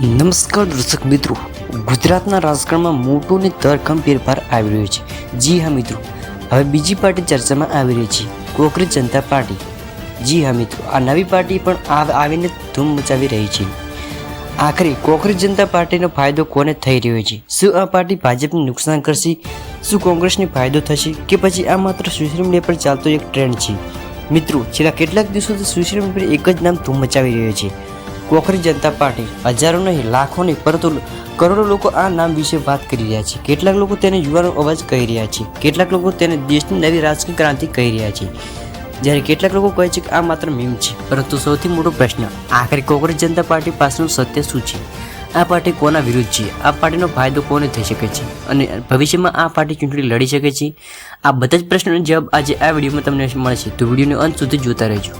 નમસ્કાર દર્શક મિત્રો, ગુજરાતના રાજકારણમાં મોટો ને ધરખમ ફેરફાર આવી રહ્યો છે. જી હા મિત્રો, હવે બીજી પાર્ટી ચર્ચામાં આવી રહી છે, કોકરેજ જનતા પાર્ટી. જી હા મિત્રો, આ નવી પાર્ટી પણ આવીને ધૂમ મચાવી રહી છે. આખરે કોકરેજ જનતા પાર્ટીનો ફાયદો કોને થઈ રહ્યો છે? શું આ પાર્ટી ભાજપને નુકસાન કરશે? શું કોંગ્રેસને ફાયદો થશે કે પછી આ માત્ર સોશિયલ મીડિયા પર ચાલતો એક ટ્રેન્ડ છે? મિત્રો, છેલ્લા કેટલાક દિવસોથી સોશિયલ મીડિયા પર એક જ નામ ધૂમ મચાવી રહ્યો છે, કોકરેજ જનતા પાર્ટી. હજારો નહીં, લાખો નહીં, પરંતુ કરોડો લોકો આ નામ વિશે વાત કરી રહ્યા છે. કેટલાક લોકો તેને યુવાનો અવાજ કહી રહ્યા છે, કેટલાક લોકો તેને દેશની નવી રાજકીય ક્રાંતિ કહી રહ્યા છે, જ્યારે કેટલાક લોકો કહે છે કે આ માત્ર મીમ છે. પરંતુ સૌથી મોટો પ્રશ્ન, આખરે કોકરેજ જનતા પાર્ટી પાસેનું સત્ય શું છે? આ પાર્ટી કોના વિરુદ્ધ છે? આ પાર્ટીનો ફાયદો કોને થઈ શકે છે અને ભવિષ્યમાં આ પાર્ટી ચૂંટણી લડી શકે છે? આ બધા જ પ્રશ્નોનો જવાબ આજે આ વિડીયોમાં તમને મળશે, તો વિડીયોને અંત સુધી જોતા રહેજો.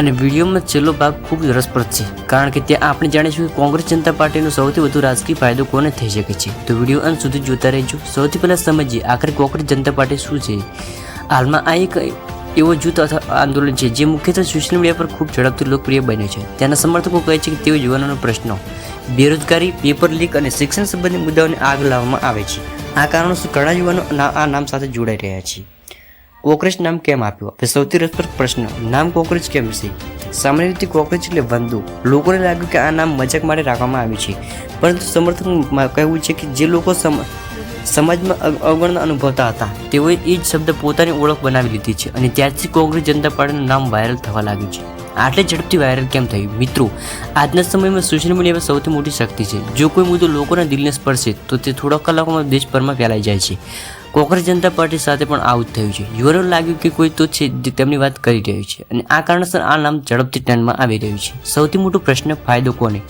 અને વિડીયોમાં છેલ્લો ભાગ ખૂબ રસપ્રદ છે, કારણ કે ત્યાં આપણે જાણીશું કે કોંગ્રેસ જનતા પાર્ટીનો સૌથી વધુ રાજકીય ફાયદો કોને થઈ શકે છે. તો વિડીયો અંત સુધી જોતા રહેજો. સૌથી પહેલાં સમજીએ આખરે કોંગ્રેસ જનતા પાર્ટી શું છે. હાલમાં આ એક એવો જૂથ અથવા આંદોલન છે જે મુખ્યત્વે સોશિયલ મીડિયા પર ખૂબ ઝડપથી લોકપ્રિય બન્યો છે. તેના સમર્થકો કહે છે કે તેઓ યુવાનોનો પ્રશ્નો, બેરોજગારી, પેપર લીક અને શિક્ષણ સંબંધિત મુદ્દાઓને આગ લાવવામાં આવે છે. આ કારણોસર ઘણા યુવાનો આ નામ સાથે જોડાઈ રહ્યા છે. કોકરેજ નામ કેમ આપ્યું? હવે સૌથી રસપ્રદ પ્રશ્ન, નામ કોકરેજ કેમ છે? સામાન્ય રીતે કોકરેજ એટલે બંદૂક. લોકોને લાગ્યું કે આ નામ મજાક માટે રાખવામાં આવ્યું છે, પરંતુ સમર્થકનું કહેવું છે કે જે લોકો સમાજમાં અવગણના અનુભવતા હતા તેઓએ એ જ શબ્દ પોતાની ઓળખ બનાવી લીધી છે, અને ત્યારથી કોંગ્રેસ જનતા પાર્ટીનું નામ વાયરલ થવા લાગ્યું છે. આટલે ઝડપથી વાયરલ કેમ થયું? મિત્રો, આજના સમયમાં સોશિયલ મીડિયા પર સૌથી મોટી શક્તિ છે. જો કોઈ મુદ્દો લોકોના દિલને સ્પર્શે તો તે થોડા કલાકોમાં દેશભરમાં ફેલાઈ જાય છે. કોંગ્રેસ જનતા પાર્ટી સાથે પણ આવું જ થયું છે. યુવાનોને લાગ્યું કે કોઈ તો છે જે તેમની વાત કરી રહ્યું છે, અને આ કારણસર આ નામ ઝડપથી ટ્રેન્ડમાં આવી રહ્યું છે. સૌથી મોટો પ્રશ્ન, ફાયદો કોને?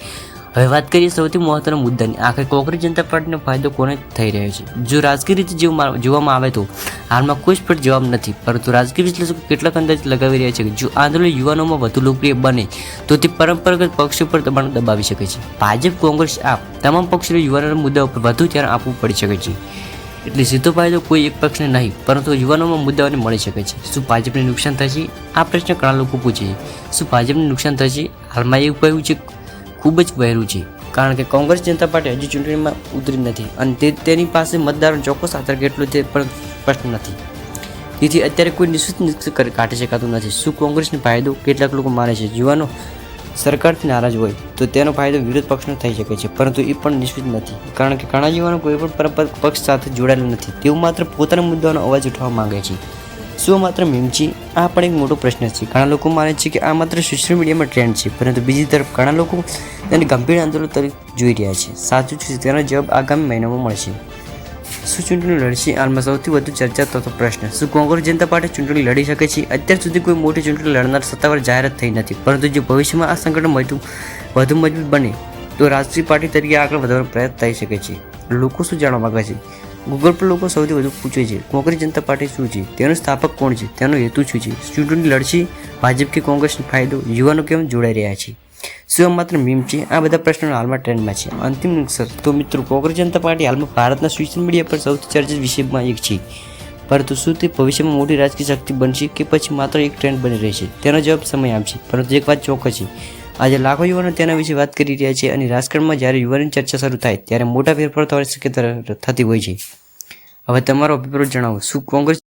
હવે વાત કરીએ સૌથી મહત્વના મુદ્દાની. આખરે કોંગ્રેસ જનતા પાર્ટીનો ફાયદો કોને થઈ રહ્યો છે? જો રાજકીય રીતે જોવામાં આવે તો હાલમાં કોઈ સ્પષ્ટ જવાબ નથી, પરંતુ રાજકીય વિશ્લેષકો કેટલાક અંદાજ લગાવી રહ્યા છે કે જો આંદોલન યુવાનોમાં વધુ લોકપ્રિય બને તો તે પરંપરાગત પક્ષો પર દબાણ દબાવી શકે છે. ભાજપ, કોંગ્રેસ, આપ તમામ પક્ષોને યુવાનોના મુદ્દાઓ પર વધુ ધ્યાન આપવું પડી શકે છે. એટલે સીધો ફાયદો કોઈ એક પક્ષને નહીં, પરંતુ યુવાનોમાં મુદ્દાઓને મળી શકે છે. શું ભાજપને નુકસાન થશે? આ પ્રશ્ન ઘણા લોકો પૂછે છે. શું ભાજપને નુકસાન થશે? હાલમાં એવું કહ્યું છે ખૂબ જ વહેરું છે, કારણ કે કોંગ્રેસ જનતા પાર્ટી હજી ચૂંટણીમાં ઉતરી નથી અને તેની પાસે મતદારોનો ચોક્કસ આધાર કેટલો તે પણ સ્પષ્ટ નથી. તેથી અત્યારે કોઈ નિશ્ચિત કાઢી શકાતું નથી. શું કોંગ્રેસનો ફાયદો? કેટલાક લોકો માને છે યુવાનો સરકારથી નારાજ હોય તો તેનો ફાયદો વિરોધ પક્ષનો થઈ શકે છે, પરંતુ એ પણ નિશ્ચિત નથી, કારણ કે ઘણા યુવાનો કોઈ પણ પરંપરાગત પક્ષ સાથે જોડાયેલા નથી. તેઓ માત્ર પોતાના મુદ્દાઓનો અવાજ ઉઠાવવા માંગે છે. શું માત્ર મીમ છે? આ પણ એક મોટો પ્રશ્ન છે. ઘણા લોકો માને છે કે આ માત્ર સોશિયલ મીડિયામાં ટ્રેન્ડ છે, પરંતુ બીજી તરફ ઘણા લોકો તેને ગંભીર આંદોલન તરીકે જોઈ રહ્યા છે. સાચું છે, તેનો જવાબ આગામી મહિનામાં મળશે. શું ચૂંટણી લડશે? હાલમાં સૌથી વધુ ચર્ચા થતો પ્રશ્ન, શું કોંગ્રેસ જનતા પાર્ટી ચૂંટણી લડી શકે છે? અત્યાર સુધી કોઈ મોટી ચૂંટણી લડનાર સત્તાવાર જાહેરાત થઈ નથી, પરંતુ જો ભવિષ્યમાં આ સંગઠન વધુ મજબૂત બને તો રાજકીય પાર્ટી તરીકે આગળ વધવાનો પ્રયાસ થઈ શકે છે. લોકો શું જાણવા માંગે છે? ગૂગલ પર લોકો સૌથી વધુ પૂછે છે કોંગ્રેસ જનતા પાર્ટી શું છે, તેનો સ્થાપક કોણ છે, તેનો હેતુ શું છે, ચૂંટણી લડશે ભાજપ કે કોંગ્રેસનો ફાયદો, યુવાનો કેમ જોડાઈ રહ્યા છે, શું આ માત્ર મીમ છે? આ બધા પ્રશ્નો હાલમાં ટ્રેન્ડમાં છે. અંતિમ અક્ષર તો મિત્રો, કોંગ્રેસ જનતા પાર્ટી હાલમાં ભારતના સોશિયલ મીડિયા પર સૌથી ચર્ચિત વિષયમાં એક છે, પરંતુ શું તે ભવિષ્યમાં મોટી રાજકીય શક્તિ બનશે કે પછી માત્ર એક ટ્રેન્ડ બની રહેશે? તેનો જવાબ સમય આપશે. પરંતુ એક વાત ચોક્કસ છે, આજે લાખો યુવાનો તેના વિશે વાત કરી રહ્યા છે, અને રાજકારણમાં જ્યારે યુવાનની ચર્ચા શરૂ થાય ત્યારે મોટા ફેરફાર થવાની શક્યતા થતી હોય છે. હવે તમારો અભિપ્રાય જણાવો. શું કોંગ્રેસ